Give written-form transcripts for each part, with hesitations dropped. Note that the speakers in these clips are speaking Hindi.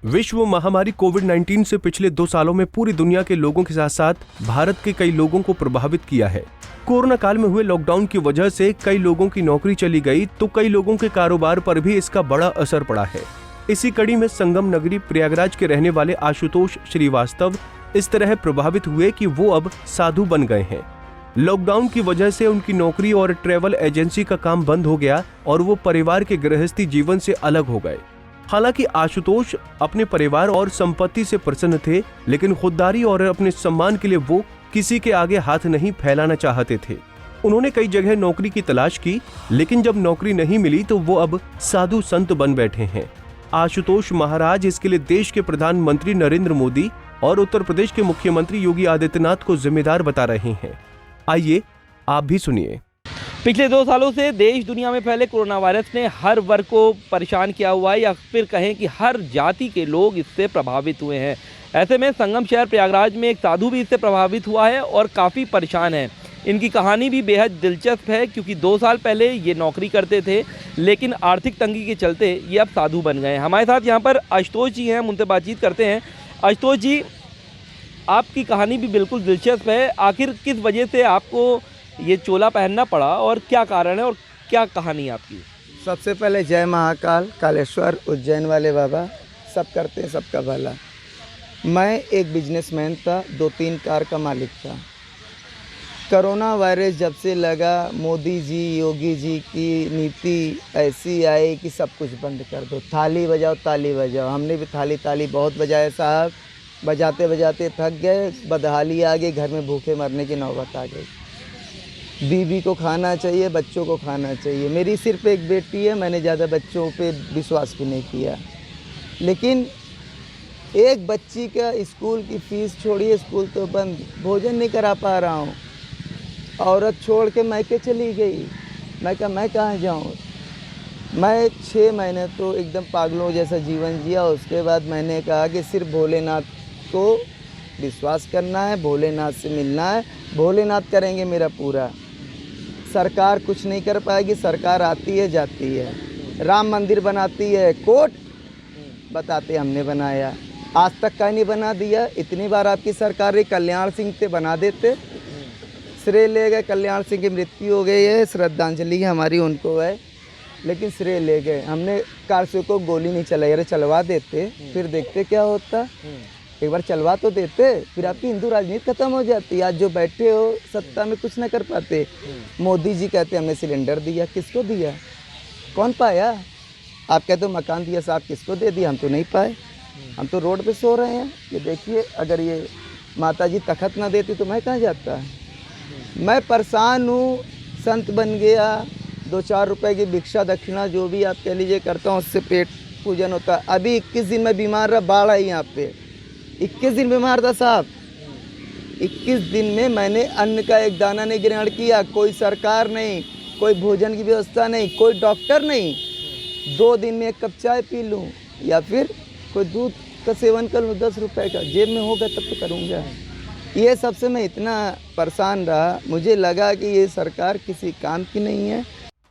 विश्व महामारी कोविड-19 से पिछले 2 सालों में पूरी दुनिया के लोगों के साथ साथ भारत के कई लोगों को प्रभावित किया है। कोरोना काल में हुए लॉकडाउन की वजह से कई लोगों की नौकरी चली गई तो कई लोगों के कारोबार पर भी इसका बड़ा असर पड़ा है। इसी कड़ी में संगम नगरी प्रयागराज के रहने वाले आशुतोष श्रीवास्तव इस तरह प्रभावित हुए कि वो अब साधु बन गए हैं। लॉकडाउन की वजह से उनकी नौकरी और ट्रैवल एजेंसी का काम बंद हो गया और वो परिवार के गृहस्थी जीवन से अलग हो गए। हालांकि आशुतोष अपने परिवार और संपत्ति से प्रसन्न थे, लेकिन खुददारी और अपने सम्मान के लिए वो किसी के आगे हाथ नहीं फैलाना चाहते थे। उन्होंने कई जगह नौकरी की तलाश की, लेकिन जब नौकरी नहीं मिली तो वो अब साधु संत बन बैठे हैं। आशुतोष महाराज इसके लिए देश के प्रधानमंत्री नरेंद्र मोदी और उत्तर प्रदेश के मुख्यमंत्री योगी आदित्यनाथ को जिम्मेदार बता रहे हैं। आइए आप भी सुनिए। पिछले 2 सालों से देश दुनिया में फैले कोरोना वायरस ने हर वर्ग को परेशान किया हुआ है, या फिर कहें कि हर जाति के लोग इससे प्रभावित हुए हैं। ऐसे में संगम शहर प्रयागराज में एक साधु भी इससे प्रभावित हुआ है और काफ़ी परेशान है। इनकी कहानी भी बेहद दिलचस्प है, क्योंकि 2 साल पहले ये नौकरी करते थे, लेकिन आर्थिक तंगी के चलते ये अब साधु बन गए हैं। हमारे साथ यहाँ पर आशुतोष जी हैं, उनसे बातचीत करते हैं। आशुतोष जी, आपकी कहानी भी बिल्कुल दिलचस्प है। आखिर किस वजह से आपको ये चोला पहनना पड़ा और क्या कारण है और क्या कहानी है आपकी? सबसे पहले जय महाकाल, कालेश्वर, उज्जैन वाले बाबा, सब करते हैं सबका भला। मैं एक बिजनेसमैन था, 2-3 कार का मालिक था। कोरोना वायरस जब से लगा, मोदी जी, योगी जी की नीति ऐसी आई कि सब कुछ बंद कर दो, थाली बजाओ ताली बजाओ। हमने भी थाली बहुत बजाए साहब, बजाते बजाते थक गए, बदहाली आ गई, घर में भूखे मरने की नौबत आ गई। बीवी को खाना चाहिए, बच्चों को खाना चाहिए। मेरी सिर्फ एक बेटी है, मैंने ज़्यादा बच्चों पे विश्वास भी नहीं किया। लेकिन एक बच्ची का स्कूल की फ़ीस छोड़िए, स्कूल तो बंद, भोजन नहीं करा पा रहा हूँ। औरत छोड़ के मैके चली गई। मैं कहा मैं कहाँ जाऊँ। मैं 6 महीने तो एकदम पागलों जैसा जीवन जिया। उसके बाद मैंने कहा कि सिर्फ भोलेनाथ को विश्वास करना है, भोलेनाथ से मिलना है, भोलेनाथ करेंगे मेरा पूरा। सरकार कुछ नहीं कर पाएगी, सरकार आती है जाती है। राम मंदिर बनाती है, कोर्ट बताते हमने बनाया, आज तक का नहीं बना दिया। इतनी बार आपकी सरकार रही, कल्याण सिंह से बना देते, श्रेय ले गए। कल्याण सिंह की मृत्यु हो गई है, श्रद्धांजलि हमारी उनको है, लेकिन श्रेय ले गए। हमने कार से को गोली नहीं चलाई, अरे चलवा देते फिर देखते क्या होता। एक बार चलवा तो देते, फिर आपकी हिंदू राजनीति खत्म हो जाती। आज जो बैठे हो सत्ता में कुछ ना कर पाते। मोदी जी कहते हमने सिलेंडर दिया, किसको दिया, कौन पाया? आप कहते हो मकान दिया साहब, किसको दे दिया? हम तो नहीं पाए, हम तो रोड पे सो रहे हैं। ये देखिए, अगर ये माता जी तखत ना देती तो मैं कहाँ जाता। मैं परेशान हूँ, संत बन गया। 2-4 रुपए की भिक्षा दक्षिणा जो भी आप कह लीजिए करता हूँ, उससे पेट पूजन होता। अभी 21 दिन में बीमार रहा, बाढ़ आई यहाँ पे, 21 दिन बीमार था साहब। 21 दिन में मैंने अन्न का एक दाना नहीं ग्रहण किया। कोई सरकार नहीं, कोई भोजन की व्यवस्था नहीं, कोई डॉक्टर नहीं। 2 दिन में 1 कप चाय पी लूँ या फिर कोई दूध का सेवन कर लूँ, 10 रुपए का जेब में होगा तब तो करूँगा। ये सबसे मैं इतना परेशान रहा, मुझे लगा कि ये सरकार किसी काम की नहीं है।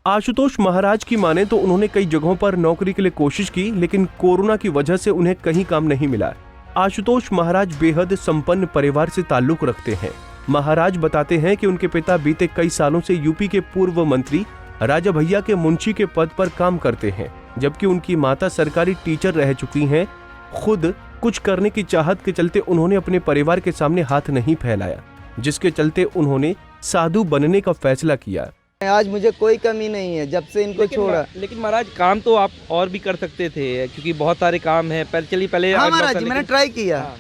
आशुतोष महाराज की माने तो उन्होंने कई जगहों पर नौकरी के लिए कोशिश की, लेकिन कोरोना की वजह से उन्हें कहीं काम नहीं मिला। आशुतोष महाराज बेहद संपन्न परिवार से ताल्लुक रखते हैं। महाराज बताते हैं कि उनके पिता बीते कई सालों से यूपी के पूर्व मंत्री राजा भैया के मुंशी के पद पर काम करते हैं, जबकि उनकी माता सरकारी टीचर रह चुकी हैं। खुद कुछ करने की चाहत के चलते उन्होंने अपने परिवार के सामने हाथ नहीं फैलाया, जिसके चलते उन्होंने साधु बनने का फैसला किया। आज मुझे कोई कमी नहीं है जब से इनको छोड़ा। लेकिन महाराज, काम तो आप और भी कर सकते थे, क्योंकि बहुत सारे काम हैं। पहले हाँ महाराज जी, मैंने ट्राई किया। हाँ।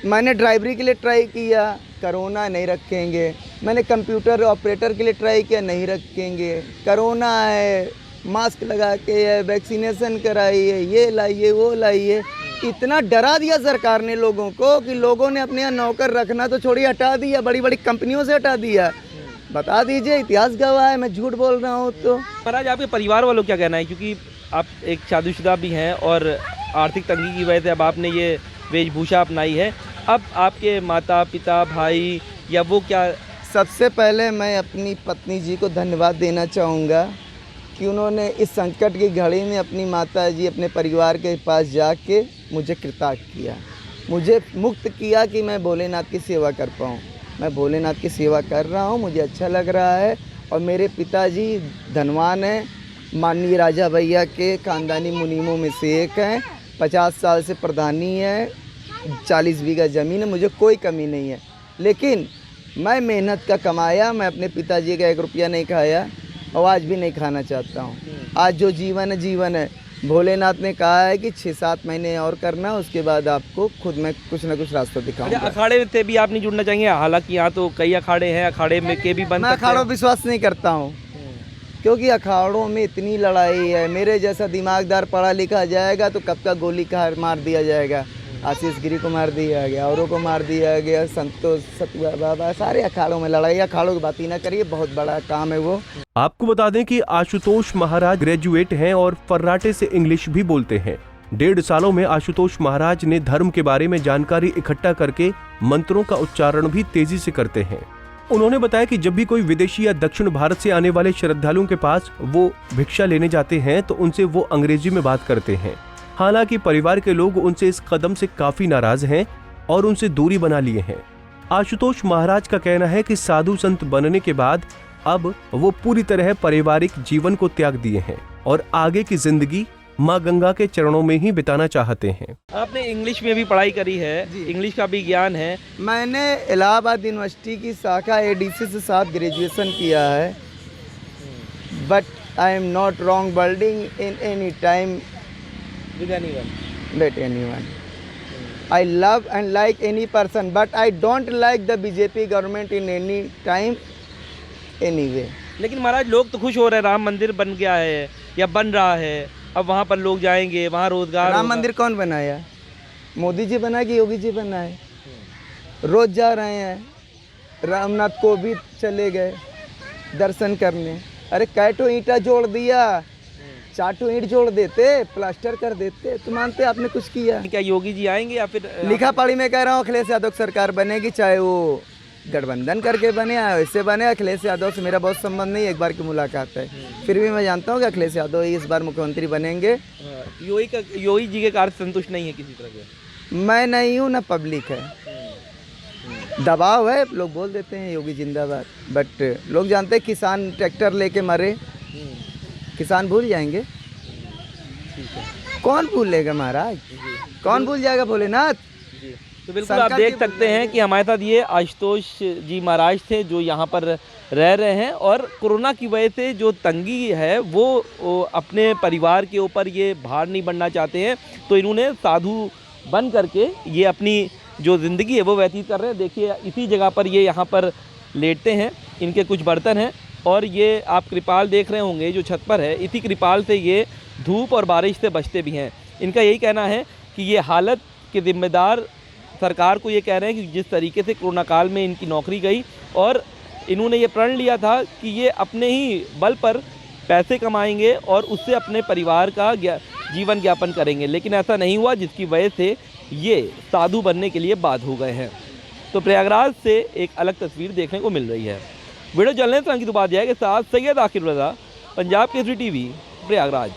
मैंने ड्राइवरी के लिए ट्राई किया, कोरोना नहीं रखेंगे। मैंने कंप्यूटर ऑपरेटर के लिए ट्राई किया, नहीं रखेंगे, कोरोना है, मास्क लगा के वैक्सीनेशन कराइए, ये लाइए वो लाइए। इतना डरा दिया सरकार ने लोगों को कि लोगों ने अपने यहाँ नौकर रखना तो छोड़िए, हटा दिया, बड़ी बड़ी कंपनियों से हटा दिया। बता दीजिए, इतिहास गवाह है, मैं झूठ बोल रहा हूँ तो। महाराज, आपके परिवार वालों क्या कहना है, क्योंकि आप एक शादीशुदा भी हैं और आर्थिक तंगी की वजह से अब आपने ये वेशभूषा अपनाई है। अब आपके माता पिता भाई या वो क्या? सबसे पहले मैं अपनी पत्नी जी को धन्यवाद देना चाहूँगा कि उन्होंने इस संकट की घड़ी में अपनी माता जी अपने परिवार के पास जाके मुझे कृतार्थ किया, मुझे मुक्त किया कि मैं भोलेनाथ की सेवा कर पाऊँ। मैं भोलेनाथ की सेवा कर रहा हूँ, मुझे अच्छा लग रहा है। और मेरे पिताजी धनवान हैं, माननीय राजा भैया के ख़ानदानी मुनीमों में से एक हैं, 50 साल से प्रधानी है, 40 बीघा ज़मीन है, मुझे कोई कमी नहीं है। लेकिन मैं मेहनत का कमाया, मैं अपने पिताजी का 1 रुपया नहीं खाया और आज भी नहीं खाना चाहता हूँ। आज जो जीवन है जीवन है। भोलेनाथ ने कहा है कि 6-7 महीने और करना, उसके बाद आपको खुद में कुछ ना कुछ रास्ता दिखाऊंगा। अच्छा, अखाड़े से भी आप नहीं जुड़ना चाहेंगे? हालांकि यहाँ तो कई अखाड़े हैं, अखाड़े में के भी बन मैं सकते हैं। अखाड़ों विश्वास नहीं करता हूँ, क्योंकि अखाड़ों में इतनी लड़ाई है। मेरे जैसा दिमागदार पढ़ा लिखा जाएगा तो कब का गोली का मार दिया जाएगा। आशीष गिरी को मार दिया गया, औरों को मार दिया गया, संतोष सतुआ बाबा, सारे अखाड़ों में लड़ाई। अखाड़ों की बात ही ना करिए, बहुत बड़ा काम है वो। आपको बता दें कि आशुतोष महाराज ग्रेजुएट हैं और फर्राटे से इंग्लिश भी बोलते हैं। 1.5 सालों में आशुतोष महाराज ने धर्म के बारे में जानकारी इकट्ठा करके मंत्रों का उच्चारण भी तेजी से करते हैं। उन्होंने बताया कि जब भी कोई विदेशी या दक्षिण भारत से आने वाले श्रद्धालुओं के पास वो भिक्षा लेने जाते हैं तो उनसे वो अंग्रेजी में बात करते हैं। हालांकि परिवार के लोग उनसे इस कदम से काफी नाराज हैं और उनसे दूरी बना लिए हैं। आशुतोष महाराज का कहना है कि साधु संत बनने के बाद अब वो पूरी तरह पारिवारिक जीवन को त्याग दिए हैं और आगे की जिंदगी माँ गंगा के चरणों में ही बिताना चाहते हैं। आपने इंग्लिश में भी पढ़ाई करी है, इंग्लिश का भी ज्ञान है। मैंने इलाहाबाद यूनिवर्सिटी की शाखा एडीसी से साथ ग्रेजुएशन किया है, but I am not wrong birding in any time let anyone. I love and like any person, but I don't like the BJP government in any time, anyway. लेकिन महाराज लोग तो खुश हो रहे हैं, राम मंदिर बन गया है या बन रहा है, अब वहाँ पर लोग जाएंगे, वहाँ रोजगार राम होगा। मंदिर कौन बनाया? मोदी जी बनाए कि योगी जी बनाए? रोज जा रहे हैं, रामनाथ को भी चले गए दर्शन करने। अरे कैटो ईंटा जोड़ दिया, 4 ईंट जोड़ देते, प्लास्टर कर देते, तो मानते आपने कुछ किया? क्या योगी जी आएंगे या फिर लिखा पढ़ी में कह रहा हूँ, अखिलेश यादव सरकार बनेगी, चाहे वो गठबंधन करके बने या वैसे बने। अखिलेश यादव से मेरा बहुत संबंध नहीं, एक बार की मुलाकात है, फिर भी मैं जानता हूँ कि अखिलेश यादव ही इस बार मुख्यमंत्री बनेंगे। योगी जी के कार्य संतुष्ट नहीं है किसी तरह के? मैं नहीं हूँ, ना पब्लिक है, दबाव है, लोग बोल देते हैं योगी जिंदाबाद, बट लोग जानते हैं किसान ट्रैक्टर लेके मरे, किसान भूल जाएंगे? कौन भूलेगा महाराज, कौन भूल जाएगा भोलेनाथ? तो बिल्कुल आप देख सकते हैं कि हमारे साथ ये आशुतोष जी महाराज थे जो यहाँ पर रह रहे हैं और कोरोना की वजह से जो तंगी है वो अपने परिवार के ऊपर ये भार नहीं बनना चाहते हैं, तो इन्होंने साधु बन करके ये अपनी जो ज़िंदगी है वो व्यतीत कर रहे हैं। देखिए इसी जगह पर ये यहाँ पर लेटते हैं, इनके कुछ बर्तन हैं और ये आप कृपाल देख रहे होंगे जो छत पर है, इसी कृपाल से ये धूप और बारिश से बचते भी हैं। इनका यही कहना है कि ये हालत के जिम्मेदार सरकार को ये कह रहे हैं कि जिस तरीके से कोरोना काल में इनकी नौकरी गई और इन्होंने ये प्रण लिया था कि ये अपने ही बल पर पैसे कमाएंगे और उससे अपने परिवार का जीवन यापन करेंगे, लेकिन ऐसा नहीं हुआ, जिसकी वजह से ये साधु बनने के लिए बाध्य हो गए हैं। तो प्रयागराज से एक अलग तस्वीर देखने को मिल रही है। वीडियो जर्नलिस्ट अंकित उपाध्याय के साथ सैयद आकिब रज़ा, पंजाब केसरी टीवी, प्रयागराज।